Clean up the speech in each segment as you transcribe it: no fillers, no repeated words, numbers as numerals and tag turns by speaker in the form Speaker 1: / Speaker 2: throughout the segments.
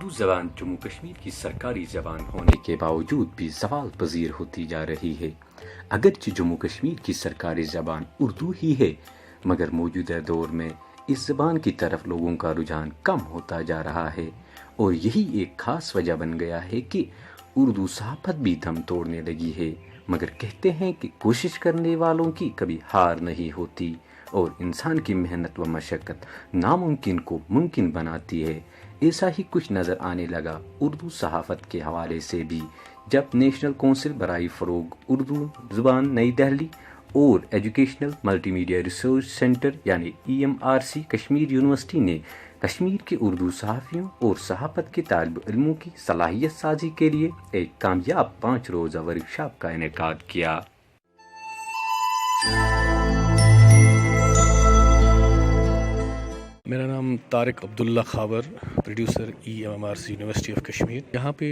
Speaker 1: اردو زبان جموں کشمیر کی سرکاری زبان ہونے کے باوجود بھی زوال پذیر ہوتی جا رہی ہے۔ اگرچہ جموں کشمیر کی سرکاری زبان اردو ہی ہے، مگر موجودہ دور میں اس زبان کی طرف لوگوں کا رجحان کم ہوتا جا رہا ہے، اور یہی ایک خاص وجہ بن گیا ہے کہ اردو صحافت بھی دم توڑنے لگی ہے۔ مگر کہتے ہیں کہ کوشش کرنے والوں کی کبھی ہار نہیں ہوتی، اور انسان کی محنت و مشقت ناممکن کو ممکن بناتی ہے۔ ایسا ہی کچھ نظر آنے لگا اردو صحافت کے حوالے سے بھی، جب نیشنل کونسل برائے فروغ اردو زبان نئی دہلی اور educational multi media research centre یعنی EMRC کشمیر یونیورسٹی نے کشمیر کے اردو صحافیوں اور صحافت کے طالب علموں کی صلاحیت سازی کے لیے ایک کامیاب 5 روزہ ورکشاپ کا انعقاد کیا۔
Speaker 2: میرا نام Tariq Abdullah Khawar, producer EMRC university of Kashmir. یہاں پہ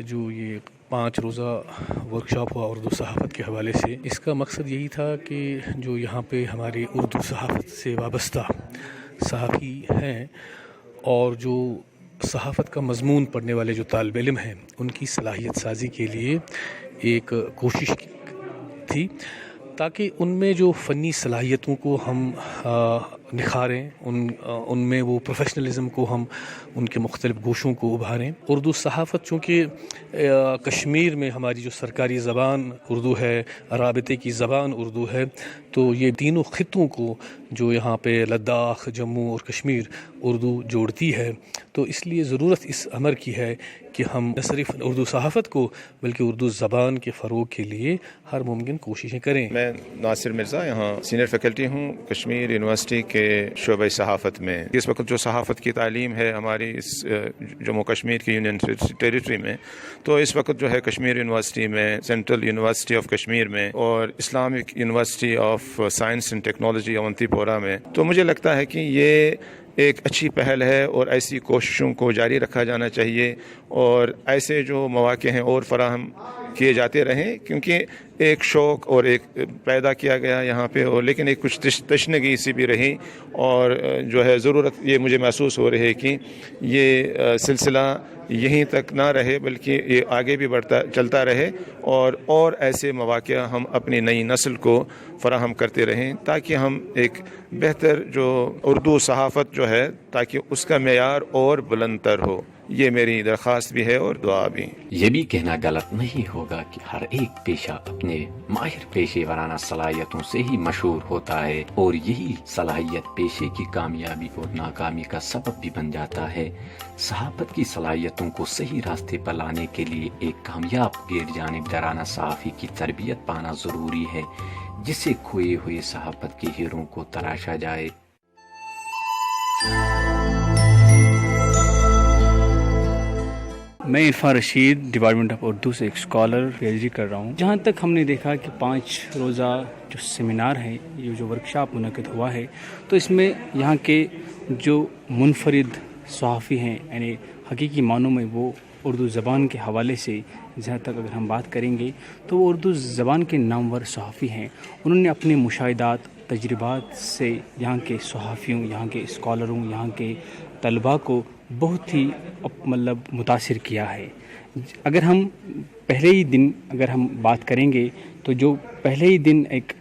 Speaker 2: جو یہ 5 روزہ ورکشاپ ہوا اردو صحافت کے حوالے سے، اس کا مقصد یہی تھا کہ جو یہاں پہ ہمارے اردو صحافت سے وابستہ صحافی ہیں اور جو صحافت کا مضمون پڑھنے والے جو طالب علم ہیں، ان کی صلاحیت سازی کے لیے ایک کوشش تھی تاکہ ان میں جو فنی صلاحیتوں کو ہم نکھاریں، ان میں وہ پروفیشنلزم کو ہم ان کے مختلف گوشوں کو ابھاریں۔ اردو صحافت چونکہ کشمیر میں ہماری جو سرکاری زبان اردو ہے، رابطے کی زبان اردو ہے، تو یہ تینوں خطوں کو جو یہاں پہ لداخ، جموں اور کشمیر اردو جوڑتی ہے، تو اس لیے ضرورت اس امر کی ہے کہ ہم نہ صرف اردو صحافت کو بلکہ اردو زبان کے فروغ کے لیے ہر ممکن کوششیں کریں۔
Speaker 3: میں ناصر مرزا یہاں سینئر فیکلٹی ہوں کشمیر یونیورسٹی کے شعبہ صحافت میں۔ اس وقت جو صحافت کی تعلیم ہے ہماری اس جموں کشمیر کی یونین ٹیریٹری میں، تو اس وقت جو ہے کشمیر یونیورسٹی میں، سینٹرل یونیورسٹی آف کشمیر میں اور Islamic university of science and technology Awantipora میں، تو مجھے لگتا ہے کہ یہ ایک اچھی پہل ہے اور ایسی کوششوں کو جاری رکھا جانا چاہیے، اور ایسے جو مواقع ہیں اور فراہم کیے جاتے رہیں، کیونکہ ایک شوق اور ایک پیدا کیا گیا یہاں پہ، اور لیکن ایک کچھ تشنگی سی بھی رہی، اور جو ہے ضرورت یہ مجھے محسوس ہو رہی ہے کہ یہ سلسلہ یہیں تک نہ رہے بلکہ یہ آگے بھی چلتا رہے، اور ایسے مواقع ہم اپنی نئی نسل کو فراہم کرتے رہیں تاکہ ہم ایک بہتر جو اردو صحافت جو ہے تاکہ اس کا معیار اور بلند تر ہو۔ یہ میری درخواست بھی ہے اور دعا بھی۔
Speaker 1: یہ بھی کہنا غلط نہیں ہوگا کہ ہر ایک پیشہ اپنے ماہر پیشے ورانہ صلاحیتوں سے ہی مشہور ہوتا ہے، اور یہی صلاحیت پیشے کی کامیابی اور ناکامی کا سبب بھی بن جاتا ہے۔ صحافت کی صلاحیتوں کو صحیح راستے پر لانے کے لیے ایک کامیاب غیر جانبدارانہ صحافی کی تربیت پانا ضروری ہے، جس سے کھوئے ہوئے صحافت کے ہیروں کو تراشا جائے۔
Speaker 4: میں عرفان رشید ڈپارٹمنٹ آف اردو سے ایک اسکالر PhD کر رہا ہوں۔ جہاں تک ہم نے دیکھا کہ 5 روزہ جو سیمینار ہے، یہ جو ورکشاپ منعقد ہوا ہے، تو اس میں یہاں کے جو منفرد صحافی ہیں، یعنی حقیقی معنوں میں وہ اردو زبان کے حوالے سے جہاں تک اگر ہم بات کریں گے تو وہ اردو زبان کے نامور صحافی ہیں۔ انہوں نے اپنے مشاہدات، تجربات سے یہاں کے صحافیوں، یہاں کے اسکالروں، یہاں کے طلباء کو بہت ہی متاثر کیا ہے۔ اگر ہم پہلے ہی دن اگر ہم بات کریں گے تو جو پہلے ہی دن ایک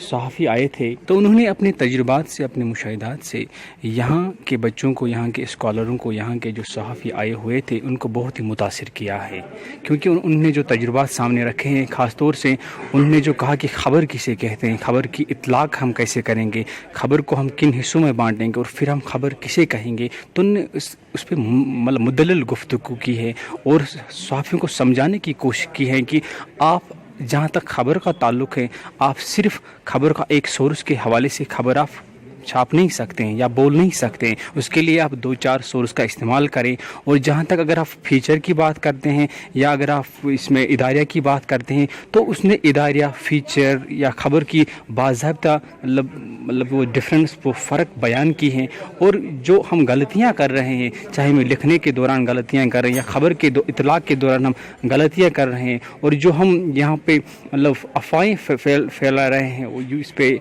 Speaker 4: صحافی آئے تھے، تو انہوں نے اپنے تجربات سے، اپنے مشاہدات سے یہاں کے بچوں کو، یہاں کے اسکالروں کو، یہاں کے جو صحافی آئے ہوئے تھے ان کو بہت ہی متاثر کیا ہے، کیونکہ انہوں نے جو تجربات سامنے رکھے ہیں، خاص طور سے انہوں نے جو کہا کہ خبر کسے کہتے ہیں، خبر کی اطلاق ہم کیسے کریں گے، خبر کو ہم کن حصوں میں بانٹیں گے اور پھر ہم خبر کسے کہیں گے، تو انہوں نے اس پہ مدلل گفتگو کی ہے اور صحافیوں کو سمجھانے کی کوشش کی ہے کہ آپ جہاں تک خبر کا تعلق ہے، آپ صرف خبر کا ایک سورس کے حوالے سے خبر آپ چھاپ نہیں سکتے ہیں یا بول نہیں سکتے ہیں، اس کے لیے آپ 2-4 سورس کا استعمال کریں۔ اور جہاں تک اگر آپ فیچر کی بات کرتے ہیں یا اگر آپ اس میں اداریہ کی بات کرتے ہیں، تو اس نے اداریہ، فیچر یا خبر کی باضابطہ وہ ڈفرینس، وہ فرق بیان کی ہیں، اور جو ہم غلطیاں کر رہے ہیں، چاہے ہمیں لکھنے کے دوران غلطیاں کر رہے ہیں یا خبر کے اطلاق کے دوران ہم غلطیاں کر رہے ہیں، اور جو ہم یہاں پہ افواہیں پھیلا رہے ہیں اس پہ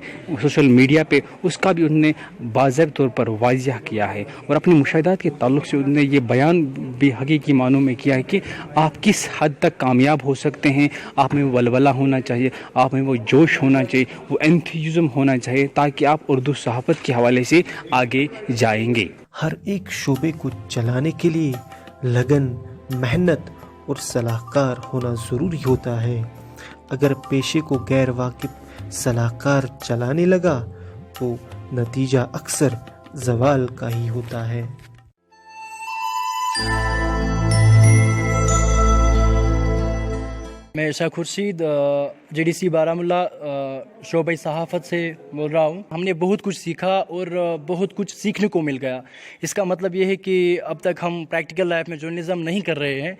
Speaker 4: سوشل میڈیا پہ، اس کا بھی نے باضابطہ طور پر واضح کیا ہے اور اپنے مشاہدات کے تعلق سے انہوں نے یہ بیان بھی حقیقی معنوں میں کیا ہے کہ آپ کس حد تک کامیاب ہو سکتے ہیں. آپ میں ولولہ ہونا چاہیے, آپ میں وہ جوش ہونا چاہیے, وہ انتھوزم ہونا چاہیے, تاکہ آپ اردو صحافت کے حوالے سے آگے جائیں گے.
Speaker 5: ہر ایک شعبے کو چلانے کے لیے لگن, محنت اور صلاح کار ہونا ضروری ہوتا ہے. اگر پیشے کو غیر واقف صلاح کار چلانے لگا تو نتیجہ اکثر زوال کا ہی ہوتا ہے.
Speaker 6: میں Shah Khurshid J D C Baramulla شعبۂ صحافت سے بول رہا ہوں. ہم نے بہت کچھ سیکھا اور بہت کچھ سیکھنے کو مل گیا. اس کا مطلب یہ ہے کہ اب تک ہم پریکٹیکل لائف میں جرنلزم نہیں کر رہے ہیں.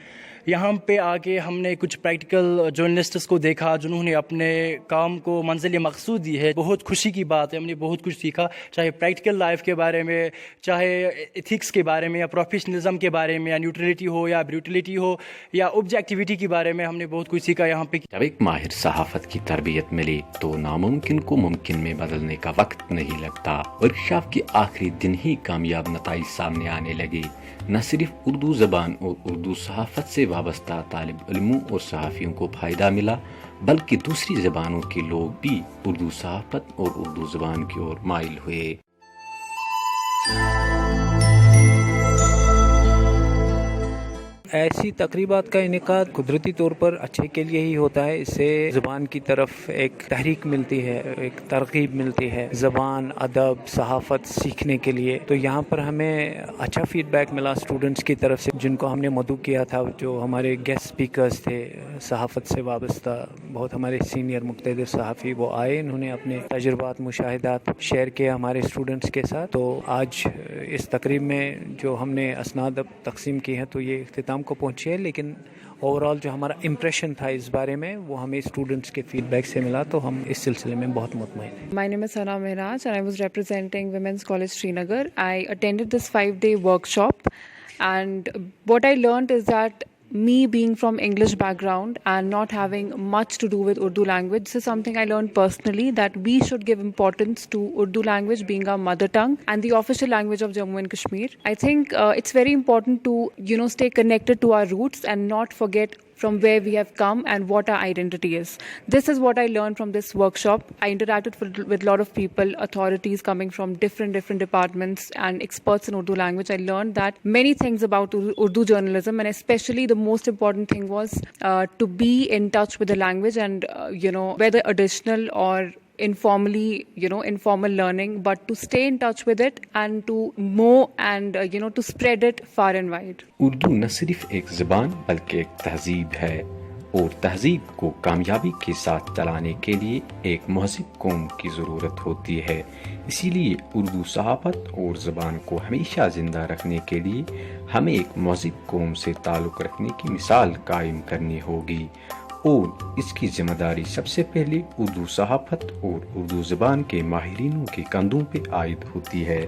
Speaker 6: یہاں پہ آ کے ہم نے کچھ پریکٹیکل جرنلسٹس کو دیکھا جنہوں نے اپنے کام کو منزل مقصود دی ہے. بہت خوشی کی بات ہے, ہم نے بہت کچھ سیکھا, چاہے پریکٹیکل لائف کے بارے میں, چاہے ایتھکس کے بارے میں, یا پروفیشنلزم کے بارے میں, یا نیوٹرلٹی ہو یا بریوٹیلٹی ہو یا آبجیکٹیویٹی کے بارے میں. ہم نے بہت کچھ سیکھا یہاں پہ.
Speaker 1: جب ایک ماہر صحافت کی تربیت ملی تو ناممکن کو ممکن میں بدلنے کا وقت نہیں لگتا. ورکشاپ کے آخری دن ہی کامیاب نتائج سامنے آنے لگے. نہ صرف اردو زبان اور اردو صحافت سے وابستہ طالب علموں اور صحافیوں کو فائدہ ملا, بلکہ دوسری زبانوں کے لوگ بھی اردو صحافت اور اردو زبان کی اور مائل ہوئے.
Speaker 7: ایسی تقریبات کا انعقاد قدرتی طور پر اچھے کے لیے ہی ہوتا ہے. اس سے زبان کی طرف ایک تحریک ملتی ہے, ایک ترغیب ملتی ہے زبان, ادب, صحافت سیکھنے کے لیے. تو یہاں پر ہمیں اچھا فیڈ بیک ملا اسٹوڈنٹس کی طرف سے, جن کو ہم نے مدعو کیا تھا, جو ہمارے گیسٹ اسپیکرز تھے صحافت سے وابستہ, بہت ہمارے سینئر مقتدر صحافی. وہ آئے, انہوں نے اپنے تجربات, مشاہدات شیئر کیے ہمارے اسٹوڈنٹس کے ساتھ. تو آج اس تقریب میں جو ہم نے اسناد اب تقسیم کی ہیں تو یہ اختتام کو پہنچی ہے, لیکن اوور آل جو ہمارا امپریشن تھا اس بارے میں وہ ہمیں اسٹوڈنٹس کے فیڈ بیک سے ملا, تو ہم اس سلسلے میں بہت مطمئن ہیں.
Speaker 8: My name is Sana Mehraj and I was representing Women's College Srinagar. I attended this 5-day workshop and what I learned is that me being from English background and not having much to do with Urdu language, this is something I learned personally, that we should give importance to Urdu language being our mother tongue and the official language of Jammu and Kashmir. I think it's very important to, stay connected to our roots and not forget from where we have come and what our identity is. This is what I learned from this workshop. I interacted with a lot of people, authorities coming from different departments and experts in Urdu language. I learned that many things about Urdu journalism, and especially the most important thing was to be in touch with the language and, whether additional or informally, informal learning, but to stay in touch with it and to know and, to spread it far and wide.
Speaker 1: Urdu نہ صرف ایک زبان بلکہ ایک تہذیب ہے, اور تہذیب کو کامیابی کے ساتھ چلانے کے لیے ایک مہذب قوم کی ضرورت ہوتی ہے. اسی لیے اردو صحافت اور زبان کو ہمیشہ زندہ رکھنے کے لیے ہمیں ایک مہذب قوم سے تعلق رکھنے کی مثال قائم کرنی ہوگی, اور اس کی ذمہ داری سب سے پہلے اردو صحافت اور اردو زبان کے ماہرینوں کے کندھوں پہ عائد ہوتی ہے.